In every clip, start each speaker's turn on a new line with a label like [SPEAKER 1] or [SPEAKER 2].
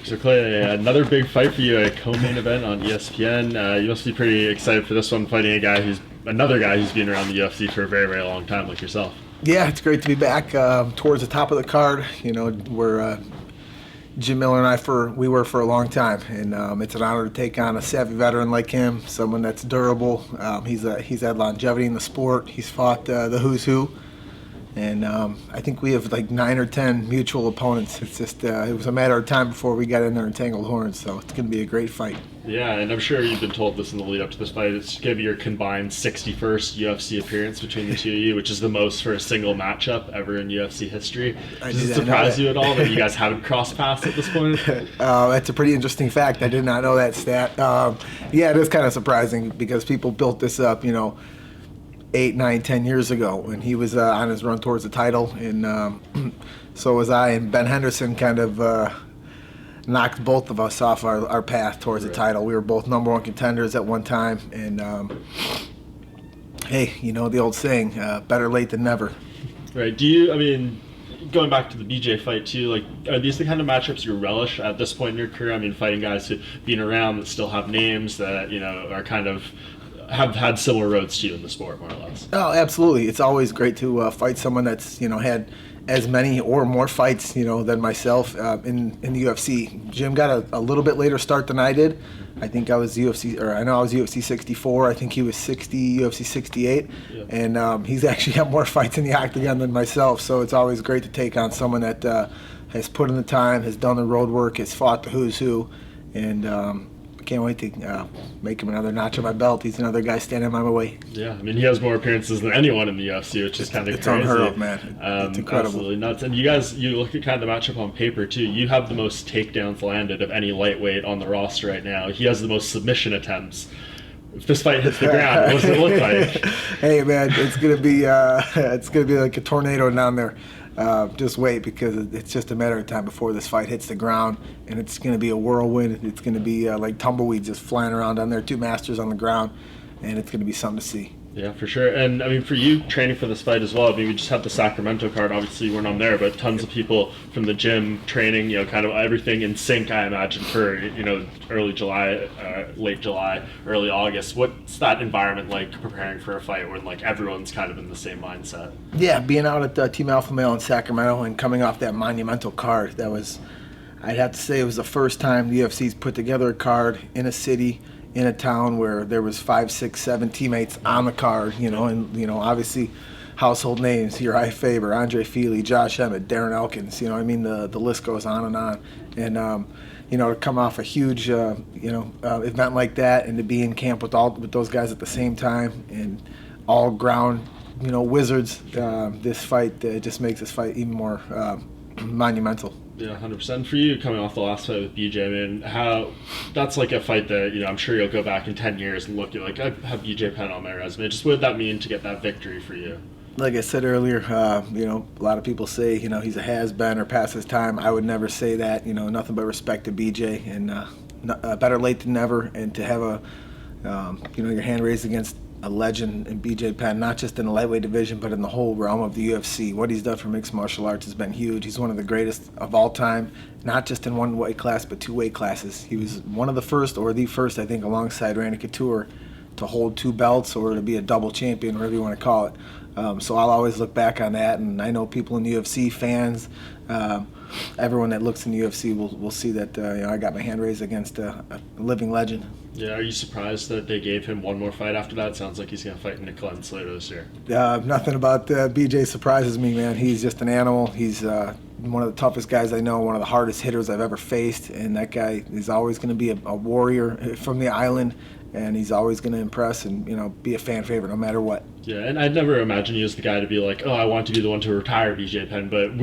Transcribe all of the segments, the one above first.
[SPEAKER 1] So Clay, another big fight for you, a co-main event on ESPN. You must be pretty excited for this one, fighting another guy who's been around the UFC for a very, very long time, like yourself.
[SPEAKER 2] Yeah, it's great to be back towards the top of the card. You know, where Jim Miller and we were for a long time, and it's an honor to take on a savvy veteran like him, someone that's durable. He's had longevity in the sport. He's fought the who's who. And I think we have like 9 or 10 mutual opponents. It's just it was a matter of time before we got in there and tangled horns. So it's going to be a great fight.
[SPEAKER 1] Yeah, and I'm sure you've been told this in the lead up to this fight. It's going to be your combined 61st UFC appearance between the two of you, which is the most for a single matchup ever in UFC history. Does it surprise you at all that you guys haven't crossed paths at this point?
[SPEAKER 2] That's a pretty interesting fact. I did not know that stat. Yeah, it is kind of surprising because people built this up, 8, 9, 10 years ago when he was on his run towards the title, and so was I. And Ben Henderson kind of knocked both of us off our path towards the title. We were both number one contenders at one time, and hey, the old saying, better late than never.
[SPEAKER 1] Right. Going back to the BJ fight too, like, are these the kind of matchups you relish at this point in your career? I mean, fighting guys who've been around that still have names that, are kind of have had similar roads to you in the sport, more or less.
[SPEAKER 2] Oh, absolutely. It's always great to fight someone that's, had as many or more fights, than myself in the UFC. Jim got a little bit later start than I did. I think I was UFC 64. I think he was 60, UFC 68. Yeah. And he's actually got more fights in the octagon than myself. So it's always great to take on someone that has put in the time, has done the road work, has fought the who's who, and can't wait to make him another notch on my belt. He's another guy standing by my way.
[SPEAKER 1] Yeah, I mean, he has more appearances than anyone in the UFC, which is kind of crazy.
[SPEAKER 2] It's unheard of, man. It's incredible.
[SPEAKER 1] Absolutely nuts. And you look at kind of the matchup on paper, too. You have the most takedowns landed of any lightweight on the roster right now. He has the most submission attempts. If this fight hits the ground, what does it look like?
[SPEAKER 2] Hey, man, it's gonna be like a tornado down there. Just wait, because it's just a matter of time before this fight hits the ground, and it's going to be a whirlwind. It's going to be like tumbleweeds just flying around down there, two masters on the ground, and it's going to be something to see.
[SPEAKER 1] Yeah, for sure. And I mean, for you training for this fight as well, I mean, we just had the Sacramento card. Obviously, you weren't on there, but tons of people from the gym training, kind of everything in sync, I imagine, for, early July, late July, early August. What's that environment like preparing for a fight when, like, everyone's kind of in the same mindset?
[SPEAKER 2] Yeah, being out at Team Alpha Male in Sacramento and coming off that monumental card, I'd have to say it was the first time the UFC's put together a card in a city, in a town where there was 5, 6, 7 teammates on the card, and obviously household names, Uriah Faber, Andre Feely, Josh Emmett, Darren Elkins, the list goes on and on. And to come off a huge event like that and to be in camp with those guys at the same time and all ground wizards, this fight just makes this fight even more monumental.
[SPEAKER 1] Yeah, 100%. For you, coming off the last fight with BJ, I mean, that's like a fight that, I'm sure you'll go back in 10 years and look at, like, I have BJ Penn on my resume. Just what would that mean to get that victory for you?
[SPEAKER 2] Like I said earlier, a lot of people say, he's a has-been or past his time. I would never say that. Nothing but respect to BJ, and better late than never. And to have your hand raised against a legend in BJ Penn, not just in the lightweight division, but in the whole realm of the UFC. What he's done for mixed martial arts has been huge. He's one of the greatest of all time, not just in one weight class, but 2 weight classes. He was one of the first, or the first, I think, alongside Randy Couture, to hold 2 belts or to be a double champion, whatever you want to call it. So I'll always look back on that, and I know people in the UFC, fans, everyone that looks in the UFC will see that I got my hand raised against a living legend.
[SPEAKER 1] Yeah, are you surprised that they gave him one more fight after that? Sounds like he's going to fight Nick Lentz later this year.
[SPEAKER 2] Nothing about BJ surprises me, man. He's just an animal. He's one of the toughest guys I know, one of the hardest hitters I've ever faced, and that guy is always going to be a warrior from the island, and he's always going to impress and be a fan favorite no matter what.
[SPEAKER 1] Yeah, and I'd never imagine you as the guy to be like, oh, I want to be the one to retire BJ Penn, but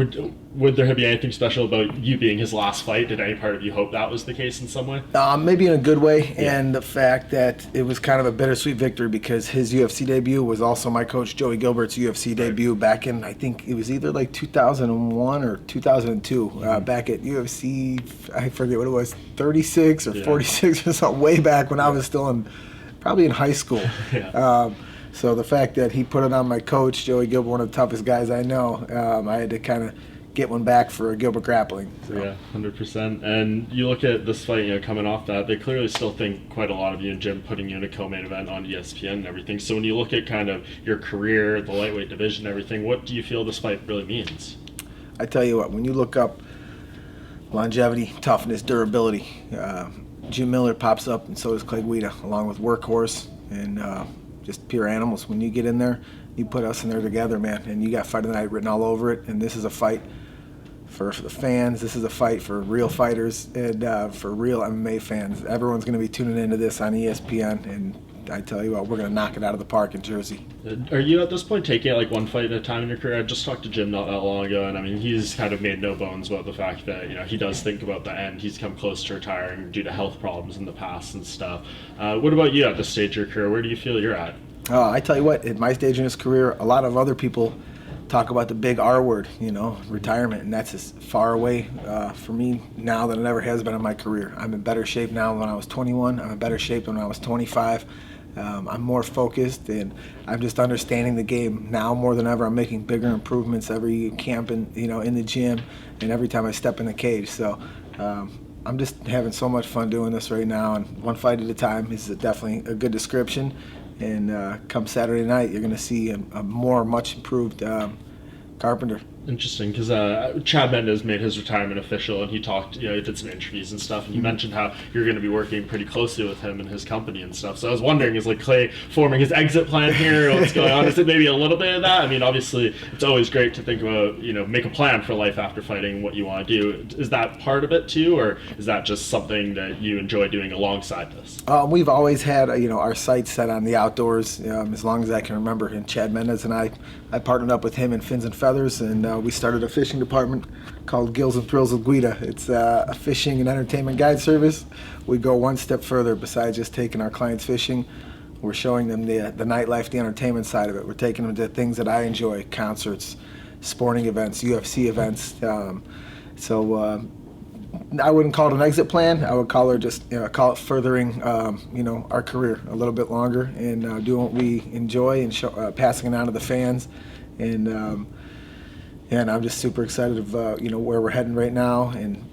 [SPEAKER 1] would there be anything special about you being his last fight? Did any part of you hope that was the case in some way?
[SPEAKER 2] Maybe in a good way,
[SPEAKER 1] yeah.
[SPEAKER 2] And the fact that it was kind of a bittersweet victory because his UFC debut was also my coach Joey Gilbert's UFC debut back in, I think it was either like 2001 or 2002, back at UFC, I forget what it was, 36 or 46 or something, way back when I was still probably in high school.
[SPEAKER 1] Yeah.
[SPEAKER 2] So the fact that he put it on my coach, Joey Gilbert, one of the toughest guys I know, I had to kind of get one back for Gilbert Grappling. So.
[SPEAKER 1] Yeah, 100%. And you look at this fight, coming off that, they clearly still think quite a lot of you in Jim, putting you in a co-main event on ESPN and everything. So when you look at kind of your career, the lightweight division, everything, what do you feel this fight really means?
[SPEAKER 2] I tell you what, when you look up longevity, toughness, durability, Jim Miller pops up, and so does Clay Guida, along with Workhorse and just pure animals. When you get in there, you put us in there together, man, and you got Fight of the Night written all over it. And this is a fight for the fans. This is a fight for real fighters and for real MMA fans. Everyone's going to be tuning into this on ESPN, and I tell you what, we're going to knock it out of the park in Jersey.
[SPEAKER 1] Are you at this point taking it like one fight at a time in your career? I just talked to Jim not that long ago, and I mean, he's kind of made no bones about the fact that he does think about the end. He's come close to retiring due to health problems in the past and stuff. What about you at this stage of your career? Where do you feel you're at?
[SPEAKER 2] I tell you what, at my stage in his career, a lot of other people talk about the big R word, retirement, and that's as far away for me now than it ever has been in my career. I'm in better shape now than when I was 21. I'm in better shape than when I was 25. I'm more focused, and I'm just understanding the game now more than ever. I'm making bigger improvements every camp and in the gym, and every time I step in the cage. So I'm just having so much fun doing this right now, and one fight at a time is definitely a good description. And come Saturday night, you're going to see a much improved Carpenter.
[SPEAKER 1] Interesting, because Chad Mendez made his retirement official, and he talked, he did some interviews and stuff, and you mentioned how you're going to be working pretty closely with him and his company and stuff. So I was wondering, is like Clay forming his exit plan here? What's going on? Is it maybe a little bit of that? I mean, obviously, it's always great to think about, make a plan for life after fighting, what you want to do. Is that part of it too, or is that just something that you enjoy doing alongside this?
[SPEAKER 2] We've always had, our sights set on the outdoors as long as I can remember. And Chad Mendez and I partnered up with him in Fins and Feathers, and we started a fishing department called Gills and Thrills with Guida. It's a fishing and entertainment guide service. We go one step further besides just taking our clients fishing. We're showing them the nightlife, the entertainment side of it. We're taking them to things that I enjoy, concerts, sporting events, UFC events. So I wouldn't call it an exit plan. I would call it furthering, our career a little bit longer and doing what we enjoy and passing it on to the fans. And I'm just super excited of where we're heading right now, and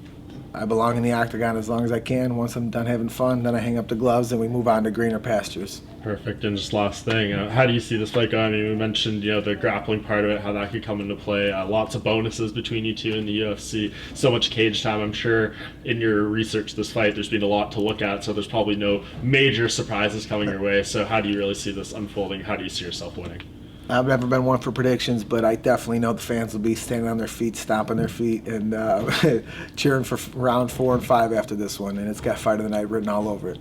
[SPEAKER 2] I belong in the octagon as long as I can. Once I'm done having fun, then I hang up the gloves and we move on to greener pastures.
[SPEAKER 1] Perfect. And just last thing, how do you see this fight going? I mean, we mentioned the grappling part of it, how that could come into play. Lots of bonuses between you two in the UFC. So much cage time. I'm sure in your research this fight, there's been a lot to look at. So there's probably no major surprises coming your way. So how do you really see this unfolding? How do you see yourself winning?
[SPEAKER 2] I've never been one for predictions, but I definitely know the fans will be standing on their feet, stomping their feet, and cheering for round 4 and 5 after this one. And it's got Fight of the Night written all over it.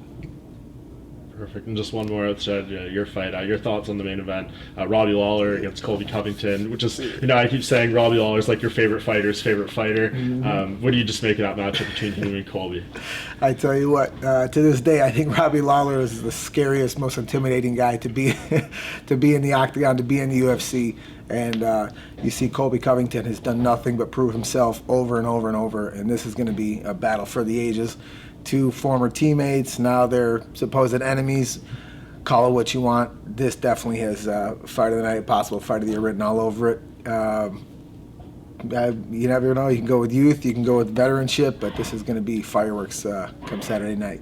[SPEAKER 1] Perfect. And just one more outside your fight. Your thoughts on the main event? Robbie Lawler against Colby Covington, which is, I keep saying Robbie Lawler's like your favorite fighter's favorite fighter. Mm-hmm. What do you just make of that matchup between him and Colby?
[SPEAKER 2] I tell you what, to this day, I think Robbie Lawler is the scariest, most intimidating guy to be in the octagon, to be in the UFC. And you see Colby Covington has done nothing but prove himself over and over and over, and this is going to be a battle for the ages. 2 former teammates, now they're supposed enemies. Call it what you want. This definitely has Fight of the Night, possible Fight of the Year written all over it. You never know. You can go with youth, you can go with veteranship, but this is going to be fireworks come Saturday night.